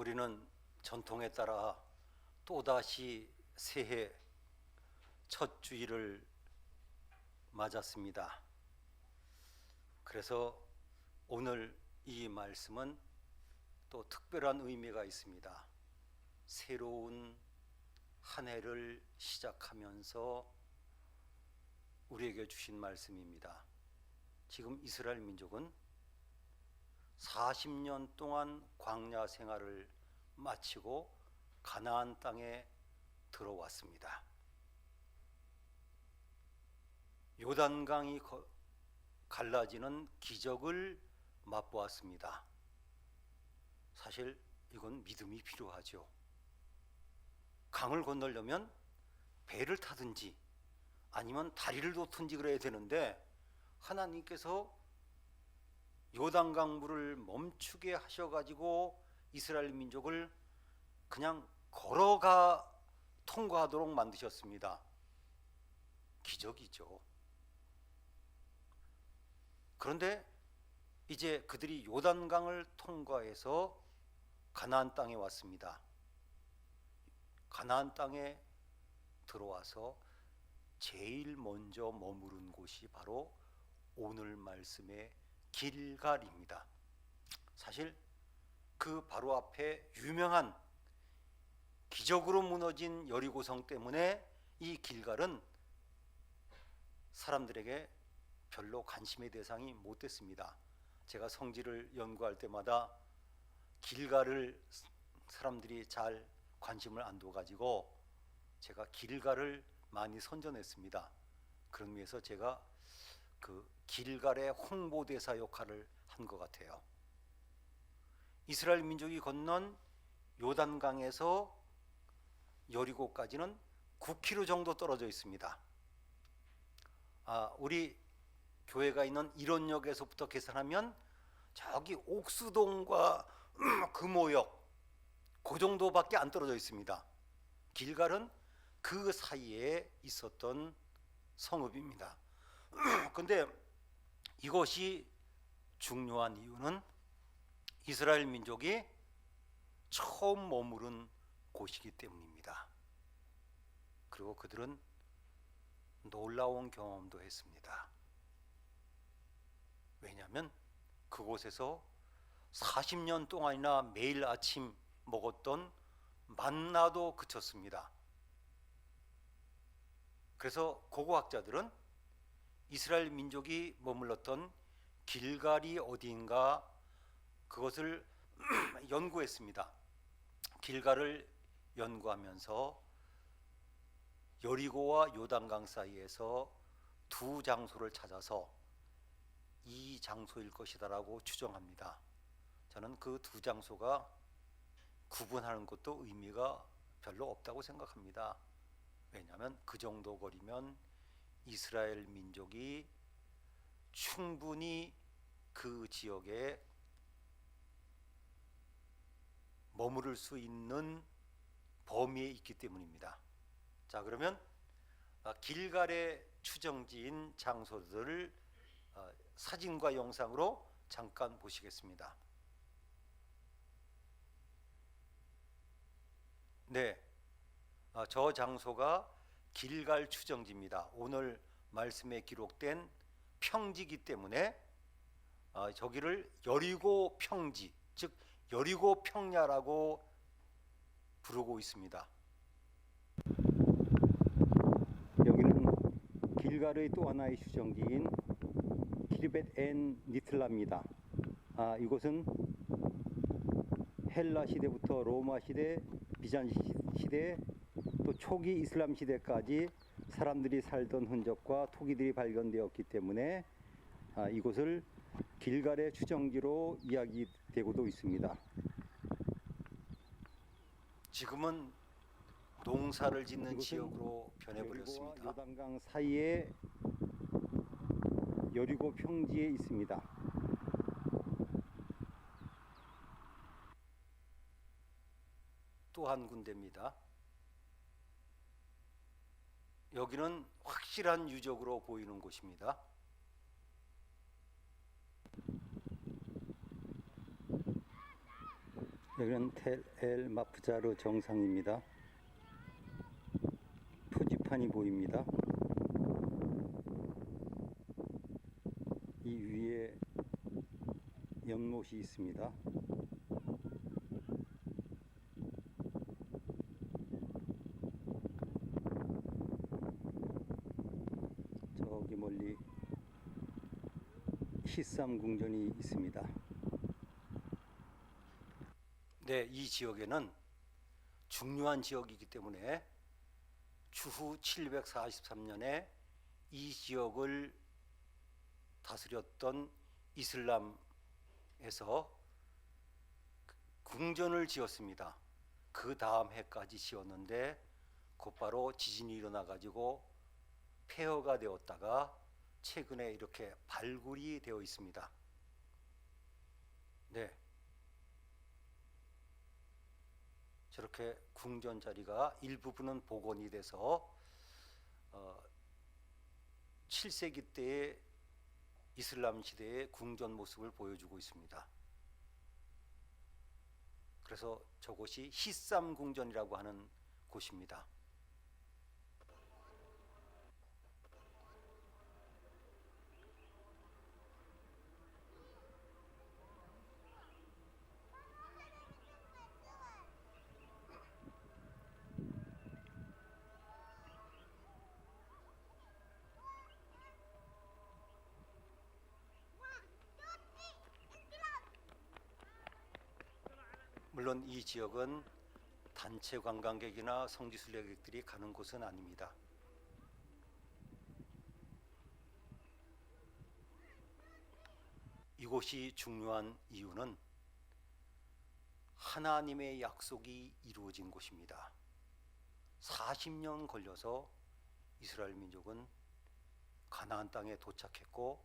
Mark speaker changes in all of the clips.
Speaker 1: 우리는 전통에 따라 또다시 새해 첫 주일을 맞았습니다. 그래서 오늘 이 말씀은 또 특별한 의미가 있습니다. 새로운 한 해를 시작하면서 우리에게 주신 말씀입니다. 지금 이스라엘 민족은 40년 동안 광야 생활을 마치고 가나안 땅에 들어왔습니다. 요단강이 갈라지는 기적을 맛보았습니다. 사실 이건 믿음이 필요하죠. 강을 건너려면 배를 타든지 아니면 다리를 놓든지 그래야 되는데 하나님께서 요단강 물을 멈추게 하셔가지고 이스라엘 민족을 그냥 걸어가 통과하도록 만드셨습니다. 기적이죠. 그런데 이제 그들이 요단강을 통과해서 가나안 땅에 왔습니다. 가나안 땅에 들어와서 제일 먼저 머무른 곳이 바로 오늘 말씀의 길갈입니다. 사실 그 바로 앞에 유명한 기적으로 무너진 여리고성 때문에 이 길갈은 사람들에게 별로 관심의 대상이 못 됐습니다. 제가 성지를 연구할 때마다 길갈을 사람들이 잘 관심을 안 둬가지고 제가 길갈을 많이 선전했습니다. 그런 의미에서 제가 그 길갈의 홍보대사 역할을 한 것 같아요. 이스라엘 민족이 건넌 요단강에서 여리고까지는 9km 정도 떨어져 있습니다. 우리 교회가 있는 일원역에서부터 계산하면 저기 옥수동과 금오역 그 정도밖에 안 떨어져 있습니다. 길갈은 그 사이에 있었던 성읍입니다. 그런데 이것이 중요한 이유는 이스라엘 민족이 처음 머무른 곳이기 때문입니다. 그리고 그들은 놀라운 경험도 했습니다. 왜냐하면 그곳에서 40년 동안이나 매일 아침 먹었던 만나도 그쳤습니다. 그래서 고고학자들은 이스라엘 민족이 머물렀던 길갈이 어디인가 그것을 연구했습니다. 길갈을 연구하면서 여리고와 요단강 사이에서 두 장소를 찾아서 이 장소일 것이다라고 추정합니다. 저는 그 두 장소가 구분하는 것도 의미가 별로 없다고 생각합니다. 왜냐하면 그 정도 거리면 이스라엘 민족이 충분히 그 지역에 머무를 수 있는 범위에 있기 때문입니다. 자, 그러면 길갈의 추정지인 장소들을 사진과 영상으로 잠깐 보시겠습니다. 네, 저 장소가 길갈 추정지입니다. 오늘 말씀에 기록된 평지이기 때문에 저기를 여리고 평지, 즉 여리고 평야라고 부르고 있습니다. 여기는 길갈의 또 하나의 추정지인 키르벳 엔 니틀라입니다. 이곳은 헬라 시대부터 로마 시대, 비잔 시대, 또 초기 이슬람 시대까지 사람들이 살던 흔적과 토기들이 발견되었기 때문에 이곳을 길갈의 추정지로 이야기되고도 있습니다. 지금은 농사를 짓는 지역으로 변해버렸습니다. 요단강 사이에 여리고 평지에 있습니다. 또 한 군데입니다. 여기는 확실한 유적으로 보이는 곳입니다. 여기는 텔 마프자르 정상입니다. 표지판이 보입니다. 이 위에 연못이 있습니다. 저기 멀리 히쌈 궁전이 있습니다. 네, 이 지역에는 중요한 지역이기 때문에 추후 743년에 이 지역을 다스렸던 이슬람에서 궁전을 지었습니다. 그 다음 해까지 지었는데 곧바로 지진이 일어나 가지고 폐허가 되었다가 최근에 이렇게 발굴이 되어 있습니다. 네, 저렇게 궁전 자리가 일부분은 복원이 돼서 7세기 때의 이슬람 시대의 궁전 모습을 보여주고 있습니다. 그래서 저곳이 히쌈 궁전이라고 하는 곳입니다. 물론 이 지역은 단체 관광객이나 성지순례객들이 가는 곳은 아닙니다. 이곳이 중요한 이유는 하나님의 약속이 이루어진 곳입니다. 40년 걸려서 이스라엘 민족은 가나안 땅에 도착했고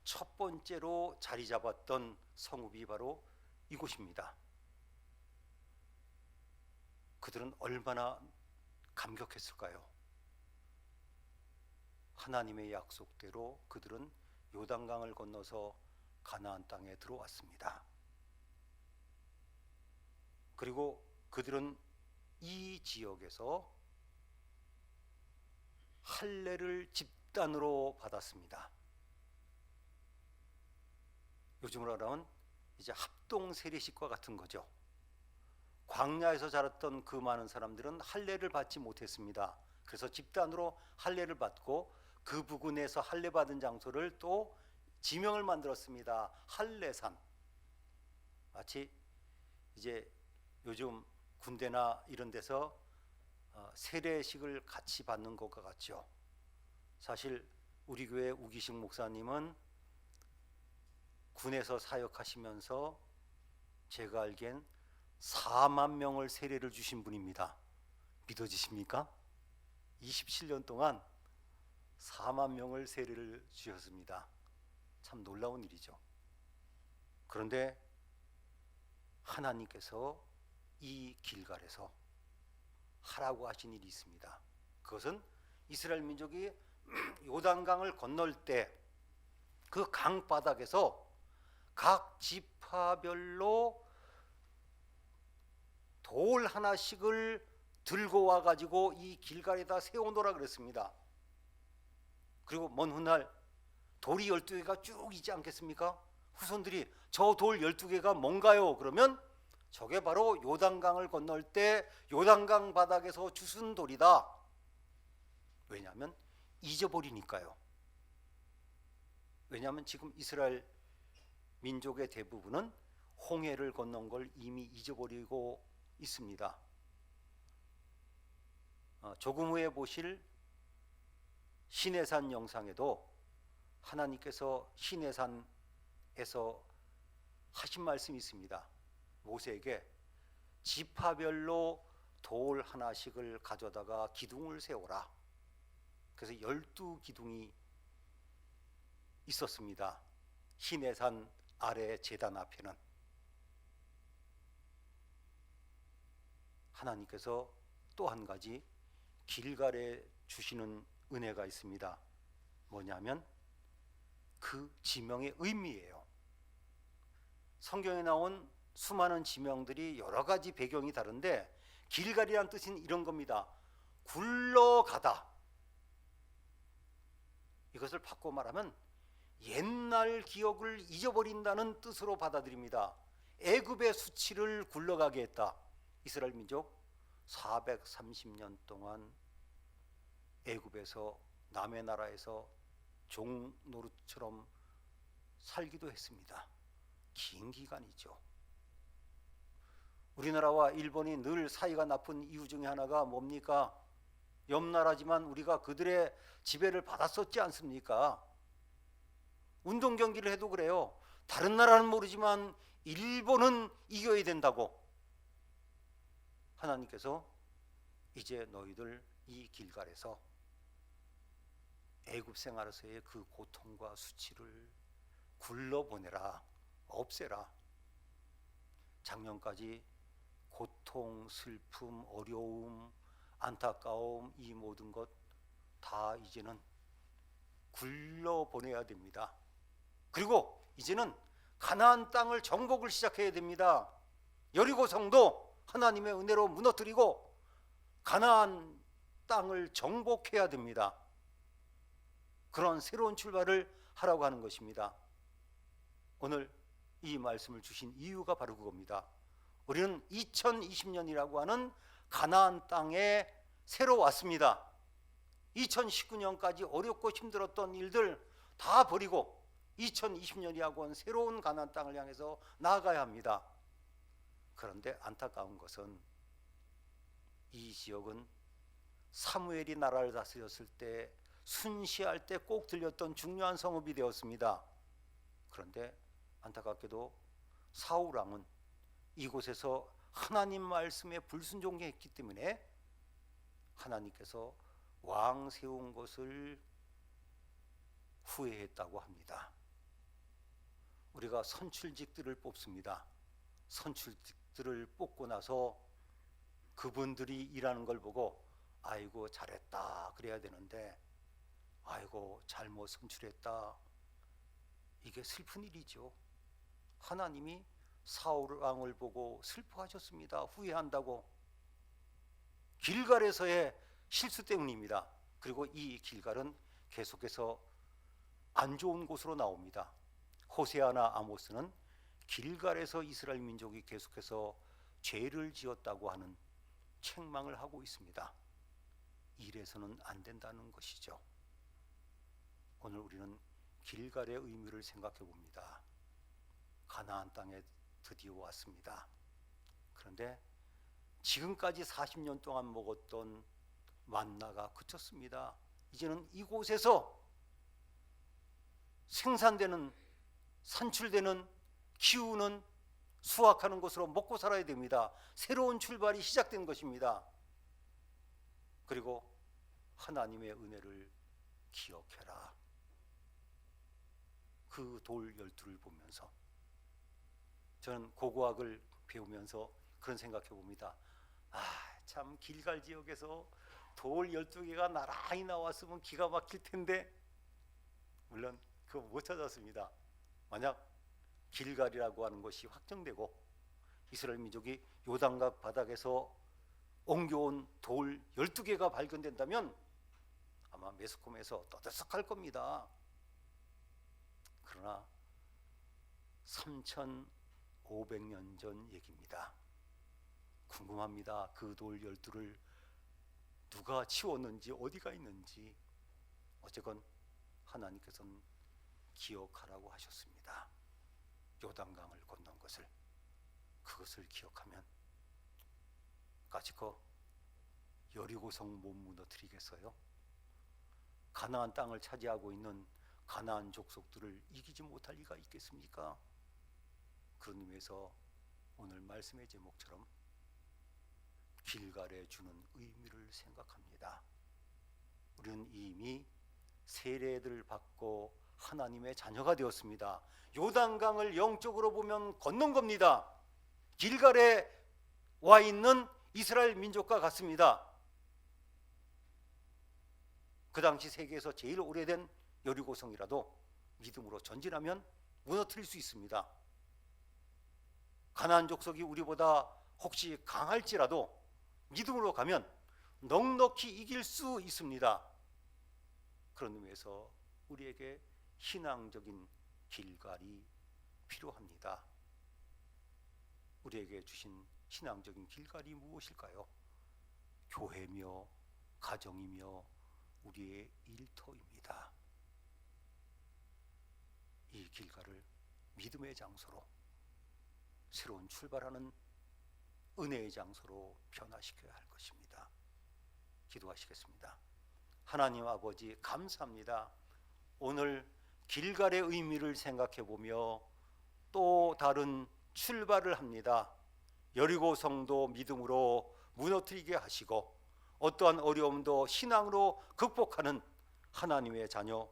Speaker 1: 첫 번째로 자리 잡았던 성읍이 바로 이곳입니다. 그들은 얼마나 감격했을까요? 하나님의 약속대로 그들은 요단강을 건너서 가나안 땅에 들어왔습니다. 그리고 그들은 이 지역에서 할례를 집단으로 받았습니다. 요즘으로 말하면 이제 합동 세례식과 같은 거죠. 광야에서 자랐던 그 많은 사람들은 할례를 받지 못했습니다. 그래서 집단으로 할례를 받고 그 부근에서 할례 받은 장소를 또 지명을 만들었습니다. 할례산. 마치 이제 요즘 군대나 이런 데서 세례식을 같이 받는 것과 같죠. 사실 우리 교회 우기식 목사님은 군에서 사역하시면서 제가 알기엔 4만 명을 세례를 주신 분입니다. 믿어지십니까? 27년 동안 4만 명을 세례를 주셨습니다. 참 놀라운 일이죠. 그런데 하나님께서 이 길갈에서 하라고 하신 일이 있습니다. 그것은 이스라엘 민족이 요단강을 건널 때 그 강바닥에서 각 지파별로 돌 하나씩을 들고 와가지고 이 길갈에다 세워놓으라 그랬습니다. 그리고 먼 훗날 돌이 12개가 쭉 있지 않겠습니까? 후손들이 저 돌 12개가 뭔가요? 그러면 저게 바로 요단강을 건널 때 요단강 바닥에서 주순 돌이다. 왜냐하면 잊어버리니까요. 왜냐하면 지금 이스라엘 민족의 대부분은 홍해를 건넌 걸 이미 잊어버리고 있습니다. 조금 후에 보실 시내산 영상에도 하나님께서 시내산에서 하신 말씀이 있습니다. 모세에게 지파별로 돌 하나씩을 가져다가 기둥을 세워라. 그래서 12기둥이 있었습니다. 시내산 아래 제단 앞에는. 하나님께서 또 한 가지 길갈에 주시는 은혜가 있습니다. 뭐냐면 그 지명의 의미예요. 성경에 나온 수많은 지명들이 여러 가지 배경이 다른데 길갈이란 뜻은 이런 겁니다. 굴러가다. 이것을 바꿔 말하면 옛날 기억을 잊어버린다는 뜻으로 받아들입니다. 애굽의 수치를 굴러가게 했다. 이스라엘 민족 430년 동안 애굽에서 남의 나라에서 종 노릇처럼 살기도 했습니다. 긴 기간이죠. 우리나라와 일본이 늘 사이가 나쁜 이유 중에 하나가 뭡니까? 옆나라지만 우리가 그들의 지배를 받았었지 않습니까? 운동 경기를 해도 그래요. 다른 나라는 모르지만 일본은 이겨야 된다고. 하나님께서 이제 너희들 이 길갈에서 애굽 생활에서의 그 고통과 수치를 굴러보내라, 없애라. 작년까지 고통, 슬픔, 어려움, 안타까움, 이 모든 것 다 이제는 굴러보내야 됩니다. 그리고 이제는 가나안 땅을 정복을 시작해야 됩니다. 여리고 성도 하나님의 은혜로 무너뜨리고 가나안 땅을 정복해야 됩니다. 그런 새로운 출발을 하라고 하는 것입니다. 오늘 이 말씀을 주신 이유가 바로 그겁니다. 우리는 2020년이라고 하는 가나안 땅에 새로 왔습니다. 2019년까지 어렵고 힘들었던 일들 다 버리고 2020년이라고 하는 새로운 가나안 땅을 향해서 나아가야 합니다. 그런데 안타까운 것은 이 지역은 사무엘이 나라를 다스렸을 때 순시할 때 꼭 들렸던 중요한 성읍이 되었습니다. 그런데 안타깝게도 사울 왕은 이곳에서 하나님 말씀에 불순종했기 때문에 하나님께서 왕 세운 것을 후회했다고 합니다. 우리가 선출직들을 뽑습니다. 선출직들을 뽑고 나서 그분들이 일하는 걸 보고 아이고 잘했다 그래야 되는데 아이고 잘못 선출했다. 이게 슬픈 일이죠. 하나님이 사울 왕을 보고 슬퍼하셨습니다. 후회한다고. 길갈에서의 실수 때문입니다. 그리고 이 길갈은 계속해서 안 좋은 곳으로 나옵니다. 호세아나 아모스는 길갈에서 이스라엘 민족이 계속해서 죄를 지었다고 하는 책망을 하고 있습니다. 이래서는 안 된다는 것이죠. 오늘 우리는 길갈의 의미를 생각해 봅니다. 가나안 땅에 드디어 왔습니다. 그런데 지금까지 40년 동안 먹었던 만나가 그쳤습니다. 이제는 이곳에서 생산되는, 산출되는, 키우는, 수확하는 것으로 먹고 살아야 됩니다. 새로운 출발이 시작된 것입니다. 그리고 하나님의 은혜를 기억해라. 그 돌 12를 보면서 저는 고고학을 배우면서 그런 생각해 봅니다. 참 길갈 지역에서 돌 12개가 나란히 나왔으면 기가 막힐 텐데 물론 그거 못 찾았습니다. 만약 길갈이라고 하는 것이 확정되고 이스라엘 민족이 요단강 바닥에서 옮겨온 돌 12개가 발견된다면 아마 매스컴에서 떠들썩할 겁니다. 그러나 3,500년 전 얘기입니다. 궁금합니다. 그 돌 12를 누가 치웠는지 어디가 있는지. 어쨌건 하나님께서는 기억하라고 하셨습니다. 요단강을 건넌 것을. 그것을 기억하면 까짓거 여리고성 못 무너뜨리겠어요? 가나안 땅을 차지하고 있는 가나안 족속들을 이기지 못할 리가 있겠습니까? 그런 의미에서 오늘 말씀의 제목처럼 길갈에 주는 의미를 생각합니다. 우리는 이미 세례를 받고 하나님의 자녀가 되었습니다. 요단강을 영적으로 보면 건넌 겁니다. 길갈에 와 있는 이스라엘 민족과 같습니다. 그 당시 세계에서 제일 오래된 여리고성이라도 믿음으로 전진하면 무너뜨릴 수 있습니다. 가나안 족속이 우리보다 혹시 강할지라도 믿음으로 가면 넉넉히 이길 수 있습니다. 그런 의미에서 우리에게 신앙적인 길갈이 필요합니다. 우리에게 주신 신앙적인 길갈이 무엇일까요? 교회며 가정이며 우리의 일터입니다. 이 길갈을 믿음의 장소로, 새로운 출발하는 은혜의 장소로 변화시켜야 할 것입니다. 기도하시겠습니다. 하나님 아버지, 감사합니다. 오늘 길갈의 의미를 생각해 보며 또 다른 출발을 합니다. 여리고 성도 믿음으로 무너뜨리게 하시고 어떠한 어려움도 신앙으로 극복하는 하나님의 자녀,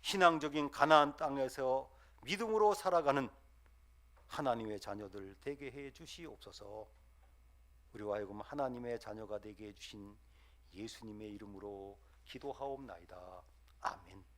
Speaker 1: 신앙적인 가나안 땅에서 믿음으로 살아가는 하나님의 자녀들 되게 해 주시옵소서. 우리와 하여금 하나님의 자녀가 되게 해 주신 예수님의 이름으로 기도하옵나이다. 아멘.